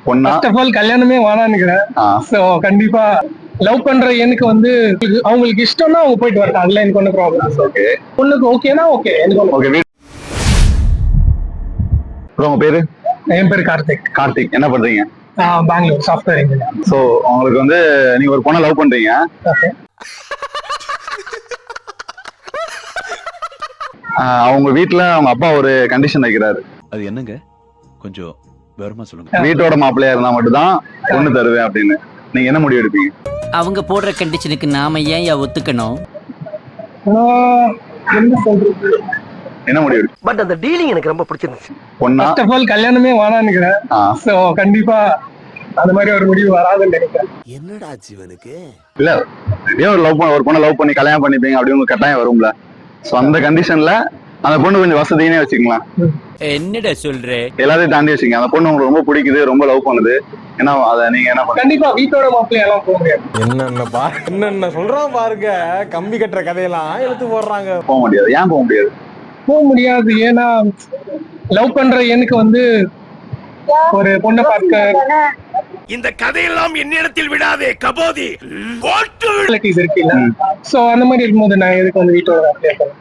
பொண்ணா? First of all கல்யாணமே வேணான்னுக்கிறேன். So கண்டிப்பா லவ் பண்ற எனக்கு வந்து அவங்களுக்கு இஷ்டம்னா அவங்க போயிட்டு வரட்டும், அதுல எனக்கு ஒன்றும் ப்ராப்ளம். ஓகே. பொண்ணுக்கு ஓகேனா ஓகே, எனக்கு ஒன்றும். ஓகே. உங்க பேரு? என் பேர் கார்த்திக். கார்த்திக். என்ன பண்றீங்க? Bangalore software engineer. சோ உங்களுக்கு வந்து நீங்க ஒரு பொண்ணை லவ் பண்றீங்க. ஓகே. அவங்க வீட்டுல அவங்க அப்பா ஒரு கண்டிஷன் வைக்கிறாரு. அது என்னங்க? கொஞ்சம் விவரமா சொல்லுங்க. வீட்டோட மாப்பிள்ளையா இருந்தா மட்டும்தான் பொண்ணு தருவேன் அப்படின்னு. நீங்க என்ன முடிவு எடுப்பீங்க? அவங்க போடுற கண்டிஷனுக்கு நாம ஏன் ஒத்துக்கணும்? என்ன சொல்றது? என்ன முடிவு எடுப்பீங்க? பட் அந்த டீலிங் எனக்கு ரொம்ப பிடிச்சிருந்துச்சு. பொண்ணா? ஃபர்ஸ்ட் ஆஃப் ஆல் கல்யாணமே வேணான்னுக்கிறேன். சோ கண்டிப்பா அந்த மாதிரி ஒரு முடிவு வராதுன்னு நினைக்கிறேன். என்னடா ஜீவனுக்கு இல்ல, இதே ஒரு பொண்ணை லவ் பண்ணி கல்யாணம் பண்ணிப்பீங்க அப்படின்னு உங்களுக்கு கட்டாயம் வரும்ல. சோ அந்த கண்டிஷன்ல அந்த பொண்ணு கொஞ்சம் வசதினே வச்சுக்கலாம். என்னடா சொல்ற? எல்லாத்தையும் தாண்டி வச்சுங்க. அந்த பொண்ணு உங்களுக்கு ரொம்ப பிடிக்குது, ரொம்ப லவ் பண்ணுது. ஏன்னா அதை நீங்க என்ன பண்ணுங்க? கண்டிப்பா வீட்டோட மாப்பிள்ளையெல்லாம் போக முடியாது. என்னென்ன சொல்றான் பாருங்க, கம்பி கட்டுற கதையெல்லாம் எடுத்து போடுறாங்க. போக முடியாது. ஏன் போக முடியாது? போக முடியாது ஏன்னா லவ் பண்ற எனக்கு வந்து ஒரு பொண்ணை பார்க்க இந்த கதையெல்லாம் என்னிடத்தில் விடாதே கபோதி ரிலேட்டிவ்ஸ் இருக்குல்ல. சோ அந்த மாதிரி இருக்கும்போது நான் எதுக்கு வந்து வீட்டோட மாப்பிள்ளையா போறேன்?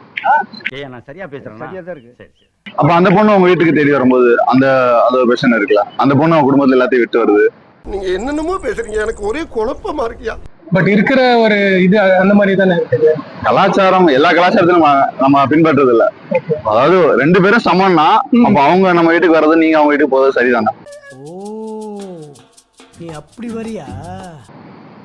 நான் சரியா பேசுறேன். சரியா தான் இருக்கு. சரி. அப்ப அந்த பொண்ணு உங்க வீட்டுக்கு தேடி வரும்போது அது ஒரு பிரச்சனை இருக்குல்ல. அந்த பொண்ணு அவங்க குடும்பத்துல எல்லாத்தையும் விட்டு வருது. நீங்க என்னென்னமோ பேசுறீங்க, எனக்கு ஒரே குழப்பமா இருக்கியா. பட் இருக்கிற ஒரு இது அந்த மாதிரி தானே இருக்குது. கலாச்சாரம் எல்லா கலாச்சாரத்திலும் நம்ம பின்பற்றது இல்ல. அதாவது ரெண்டு பேரும் சமம்னா அப்ப அவங்க நம்ம வீட்டுக்கு வர்றது, நீங்க அவங்க வீட்டுக்கு போறது சரிதானே? நீ அப்படி வரியா?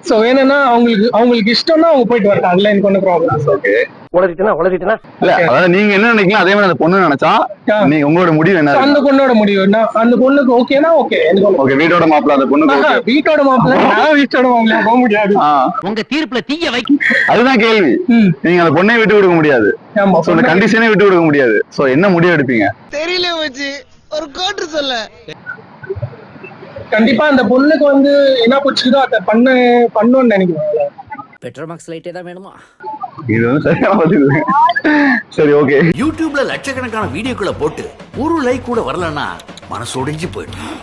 சோ என்னன்னா அவங்களுக்கு இஷ்டம்னா அவங்க போயிட்டு வரட்டும், அதுல எனக்கு ஒன்றும் ப்ராப்ளம். ஓகே. உளறிட்டேனா இல்ல, அதாவது நீங்க என்ன நினைக்கலாம் அதே மாதிரி அந்த பொண்ணு நினைச்சா நீங்க உங்களோட முடிவு என்ன? அந்த பொண்ணோட முடிவு. அந்த பொண்ணுக்கு ஓகேனா ஓகே, எனக்கு ஓகே. வீட்டோட மாப்பிள்ள அந்த பொண்ணுக்கு ஓகே. வீட்டோட மாப்பிள்ள நான் வீட்டோட மாப்பிள்ள போக முடியாது. உங்க தீர்ப்புல தீய வைக்க. அதுதான் கேள்வி. நீங்க அந்த பொண்ணை விட்டு கொடுக்க முடியாது. ஆமா. சோ அந்த கண்டிஷனே விட்டு கொடுக்க முடியாது. சோ என்ன முடிவு எடுப்பீங்க? தெரியல வச்சு ஒரு கோட்டு சொல்ல. கண்டிப்பா அந்த பொண்ணுக்கு வந்து என்ன பிடிச்சிருதோ அதை பண்ணணும்னு நினைக்கிறேன். பெட்ரோல் மார்க்ஸ் லைட்டே தான் வேணுமா? இது வந்து சரியான பதில். சரி, ஓகே. யூடியூப்ல லட்சக்கணக்கான வீடியோக்களை போட்டு ஒரு லைக் கூட வரலன்னா மனசு ஒடிஞ்சு போயிடும்.